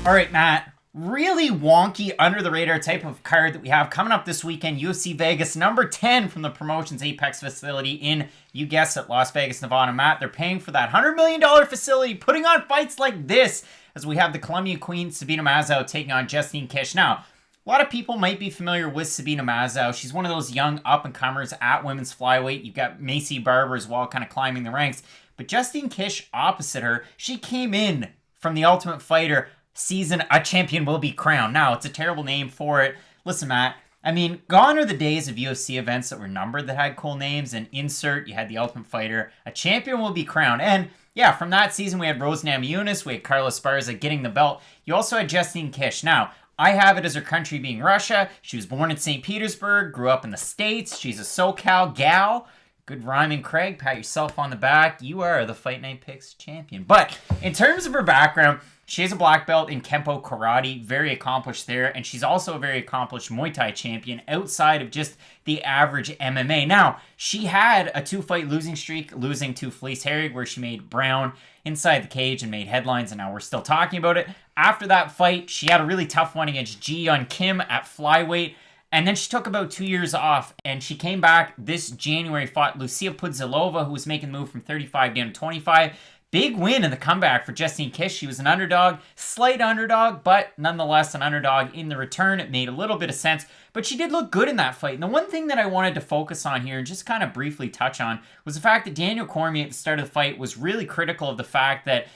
All right, Matt. Really wonky, under the radar type of card that we have coming up this weekend. UFC Vegas, number 10 from the promotion's Apex facility in, you guessed it, Las Vegas, Nevada. Matt, they're paying for that $100 million facility, putting on fights like this as we have the Columbia Queen, Sabina Mazo, taking on Justine Kish. Now, a lot of people might be familiar with Sabina Mazo. She's one of those young up-and-comers at women's flyweight. You've got Macy Barber as well, kind of climbing the ranks. But Justine Kish, opposite her, she came in from the Ultimate Fighter season, a champion will be crowned. Now, it's a terrible name for it. Listen, Matt, I mean, gone are the days of UFC events that were numbered that had cool names, and insert, you had the Ultimate Fighter, a champion will be crowned. And yeah, from that season, we had Rose Namajunas, we had Carla Esparza getting the belt. You also had Justine Kish. Now, I have it as her country being Russia. She was born in St. Petersburg, grew up in the States. She's a SoCal gal. Good rhyming, Craig. Pat yourself on the back. You are the Fight Night Picks champion. But in terms of her background, she has a black belt in Kempo Karate, very accomplished there, and she's also a very accomplished Muay Thai champion outside of just the average MMA. Now, she had a 2-fight losing streak, losing to Felice Herrig, where she made brown inside the cage and made headlines, and now we're still talking about it. After that fight, she had a really tough one against Ji Yeon Kim at flyweight, and then she took about 2 years off, and she came back this January, fought Lucia Pudzilova, who was making the move from 35 down to 25. Big win in the comeback for Justine Kish. She was an underdog, slight underdog, but nonetheless an underdog in the return. It made a little bit of sense, but she did look good in that fight. And the one thing that I wanted to focus on here and just kind of briefly touch on was the fact that Daniel Cormier at the start of the fight was really critical of the fact that,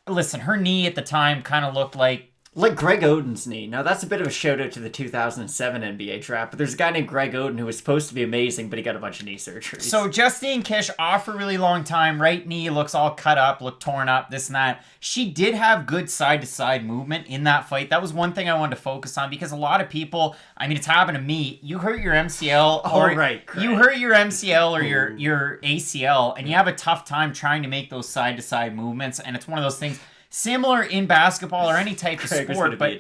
listen, her knee at the time kind of looked like Greg Oden's knee. Now, that's a bit of a shout-out to the 2007 NBA draft, but there's a guy named Greg Oden who was supposed to be amazing, but he got a bunch of knee surgeries. So, Justine Kish, off for a really long time. Right knee looks all cut up, looked torn up, this and that. She did have good side-to-side movement in that fight. That was one thing I wanted to focus on because a lot of people, I mean, it's happened to me. You hurt your MCL or you hurt your MCL or your ACL, and you have a tough time trying to make those side-to-side movements, and it's one of those things similar in basketball or any type of sport, but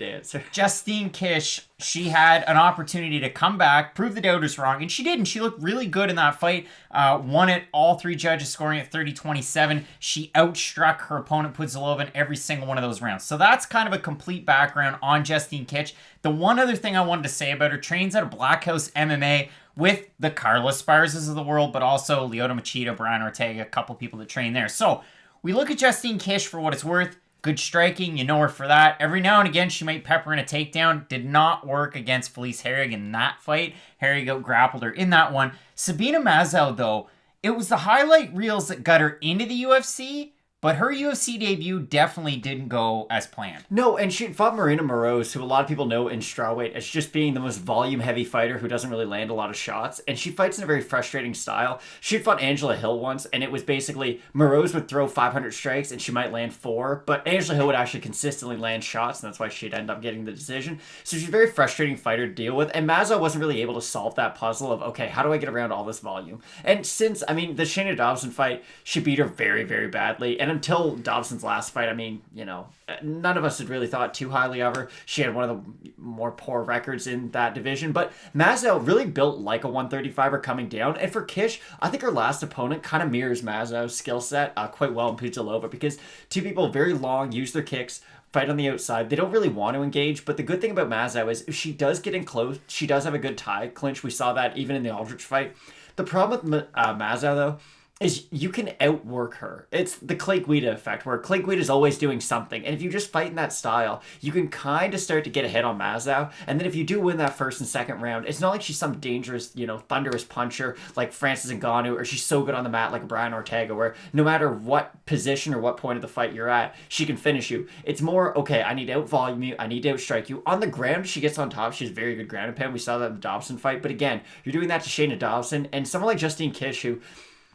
Justine Kish, she had an opportunity to come back, prove the doubters wrong, and she did, and she looked really good in that fight. Won it, all three judges scoring at 30-27. She outstruck her opponent Pudzilova in every single one of those rounds. So that's kind of a complete background on Justine Kish. The one other thing I wanted to say about her, trains at a Black House MMA with the Carla Esparzas of the world, but also Lyoto Machida, Brian Ortega, a couple people that train there. So we look at Justine Kish for what it's worth. Good striking, you know her for that. Every now and again, she might pepper in a takedown. Did not work against Felice Herrig in that fight. Herrig out-grappled her in that one. Sabina Mazo, though, it was the highlight reels that got her into the UFC, but her UFC debut definitely didn't go as planned. No, and she fought Marina Moroz, who a lot of people know in strawweight as just being the most volume-heavy fighter who doesn't really land a lot of shots, and she fights in a very frustrating style. She'd fought Angela Hill once, and it was basically Moroz would throw 500 strikes, and she might land 4, but Angela Hill would actually consistently land shots, and that's why she'd end up getting the decision. So she's a very frustrating fighter to deal with, and Mazo wasn't really able to solve that puzzle of, okay, how do I get around all this volume? And since, I mean, the Shayna Dobson fight, she beat her very, very badly, and until Dobson's last fight, I mean, you know, none of us had really thought too highly of her. She had one of the more poor records in that division, but Mazo really built like a 135er coming down, and for Kish, I think her last opponent kind of mirrors Mazo's skill set quite well in Pudzilova, because two people very long, use their kicks, fight on the outside. They don't really want to engage, but the good thing about Mazo is if she does get in close, she does have a good tie clinch. We saw that even in the Aldrich fight. The problem with Mazo, though, is you can outwork her. It's the Clay Guida effect, where Clay Guida is always doing something, and if you just fight in that style, you can kind of start to get ahead on Mazo, and then if you do win that first and second round, it's not like she's some dangerous, you know, thunderous puncher like Francis Ngannou, or she's so good on the mat like Brian Ortega, where no matter what position or what point of the fight you're at, she can finish you. It's more, okay, I need to out-volume you, I need to outstrike you. On the ground, she gets on top, she's very good ground and pound. We saw that in the Dobson fight, but again, you're doing that to Shayna Dobson, and someone like Justine Kish, who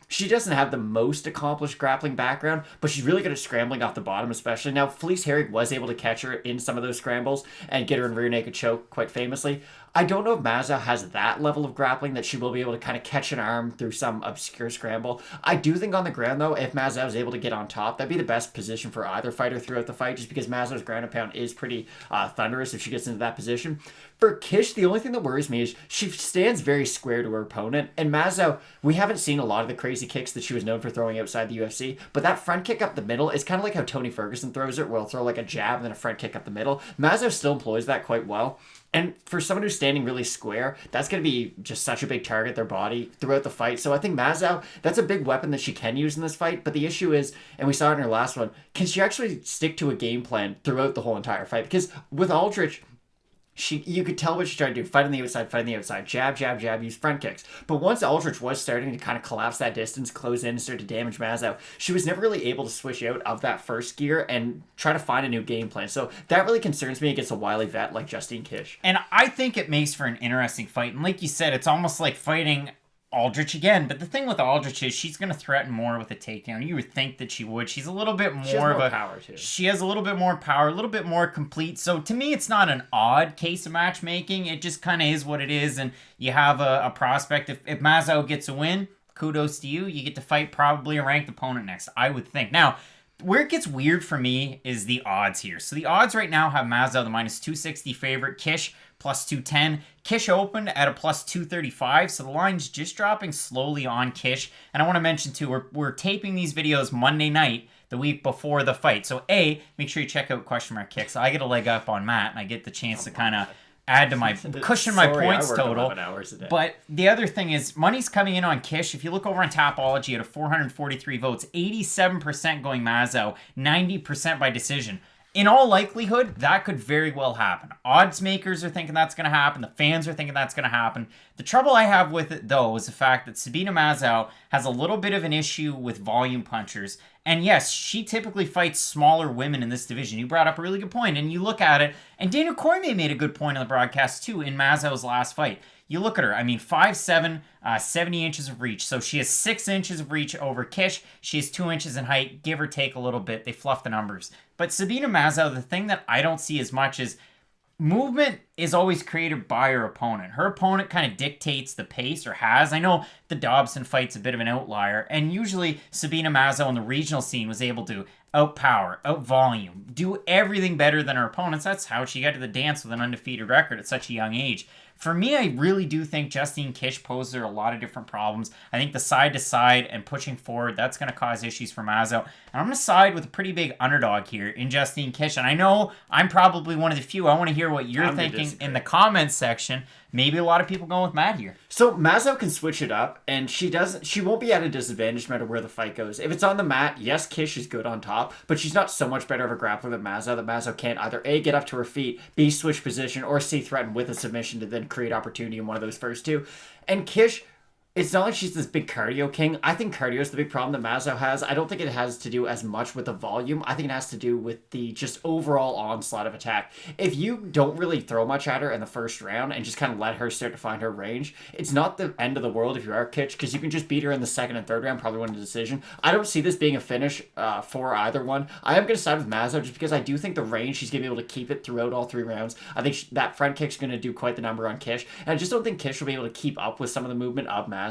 she doesn't have the most accomplished grappling background, but she's really good at scrambling off the bottom, especially. Now, Felice Herrig was able to catch her in some of those scrambles and get her in rear naked choke quite famously. I don't know if Mazo has that level of grappling that she will be able to kind of catch an arm through some obscure scramble. I do think on the ground, though, if Mazo is able to get on top, that'd be the best position for either fighter throughout the fight, just because Mazo's ground and pound is pretty thunderous if she gets into that position. For Kish, the only thing that worries me is she stands very square to her opponent, and Mazo, we haven't seen a lot of the crazy kicks that she was known for throwing outside the UFC, but that front kick up the middle is kind of like how Tony Ferguson throws it, where he'll throw like a jab and then a front kick up the middle. Mazo still employs that quite well. And for someone who's standing really square, that's going to be just such a big target, their body, throughout the fight. So I think Mazo, that's a big weapon that she can use in this fight. But the issue is, and we saw it in her last one, can she actually stick to a game plan throughout the whole entire fight? Because with Aldrich, you could tell what she's trying to do. Fight on the outside, jab, jab, jab, use front kicks. But once Aldrich was starting to kind of collapse that distance, close in, and start to damage Mazo, she was never really able to switch out of that first gear and try to find a new game plan. So that really concerns me against a wily vet like Justine Kish. And I think it makes for an interesting fight. And like you said, it's almost like fighting Aldrich again, but the thing with Aldrich is she's going to threaten more with a takedown. You would think that she would. She's a little bit more of a power too. She has a little bit more power, a little bit more complete. So to me, it's not an odd case of matchmaking. It just kind of is what it is, and you have a prospect. If Mazo gets a win, kudos to you. You get to fight probably a ranked opponent next, I would think. Now, where it gets weird for me is the odds here. So the odds right now have Mazo the minus 260 favorite, Kish plus 210. Kish opened at a plus 235, so the line's just dropping slowly on Kish. And I want to mention too, we're taping these videos Monday night, the week before the fight. So make sure you check out Question Mark Kicks. I get a leg up on Matt, and I get the chance to kind of add to my cushion my points total. But the other thing is money's coming in on Kish. If you look over on Tapology at a 443 votes, 87% going Mazo, 90% by decision. In all likelihood, that could very well happen. Odds makers are thinking that's going to happen. The fans are thinking that's going to happen. The trouble I have with it, though, is the fact that Sabina Mazo has a little bit of an issue with volume punchers. And yes, she typically fights smaller women in this division. You brought up a really good point, and you look at it, and Daniel Cormier made a good point on the broadcast, too, in Mazo's last fight. You look at her, 5'7", 70 inches of reach. So she has 6 inches of reach over Kish. She has 2 inches in height, give or take a little bit. They fluff the numbers. But Sabina Mazo, the thing that I don't see as much is movement is always created by her opponent. Her opponent kind of dictates the pace, or has. I know the Dobson fight's a bit of an outlier, and usually Sabina Mazo in the regional scene was able to outpower, outvolume, do everything better than her opponents. That's how she got to the dance with an undefeated record at such a young age. For me, I really do think Justine Kish poses her a lot of different problems. I think the side-to-side and pushing forward, that's going to cause issues for Mazo. And I'm going to side with a pretty big underdog here in Justine Kish. And I know I'm probably one of the few. I want to hear what you're thinking in the comments section. Maybe a lot of people going with Matt here. So Mazo can switch it up, and she won't be at a disadvantage no matter where the fight goes. If it's on the mat, yes, Kish is good on top, but she's not so much better of a grappler than Mazo that Mazo can't either A, get up to her feet, B, switch position, or C, threaten with a submission to then create opportunity in one of those first two. And Kish, it's not like she's this big cardio king. I think cardio is the big problem that Mazo has. I don't think it has to do as much with the volume. I think it has to do with the just overall onslaught of attack. If you don't really throw much at her in the first round and just kind of let her start to find her range, it's not the end of the world if you are Kish, because you can just beat her in the second and third round, probably win a decision. I don't see this being a finish for either one. I am going to side with Mazo just because I do think the range, she's going to be able to keep it throughout all 3 rounds. I think that front kick's going to do quite the number on Kish, and I just don't think Kish will be able to keep up with some of the movement of Mazo.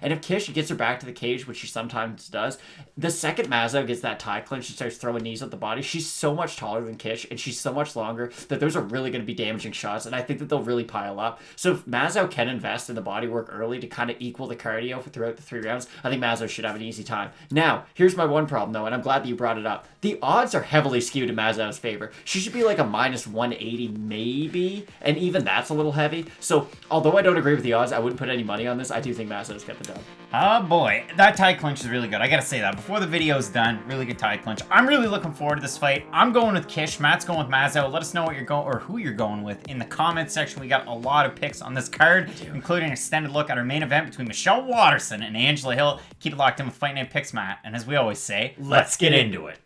And if Kish gets her back to the cage, which she sometimes does, the second Mazo gets that tie clinch and starts throwing knees at the body, she's so much taller than Kish, and she's so much longer that those are really going to be damaging shots, and I think that they'll really pile up. So if Mazo can invest in the body work early to kind of equal the cardio throughout the 3 rounds, I think Mazo should have an easy time. Now, here's my one problem, though, and I'm glad that you brought it up. The odds are heavily skewed in Mazo's favor. She should be like a minus 180 maybe, and even that's a little heavy. So although I don't agree with the odds, I wouldn't put any money on this. I do think Mazo's got the dub. Oh boy, that tie clinch is really good. I gotta say that. Before the video's done, really good tie clinch. I'm really looking forward to this fight. I'm going with Kish. Matt's going with Mazo. Let us know what you're going, or who you're going with in the comments section. We got a lot of picks on this card, including an extended look at our main event between Michelle Waterson and Angela Hill. Keep it locked in with Fight Night Picks, Matt. And as we always say, let's get into it.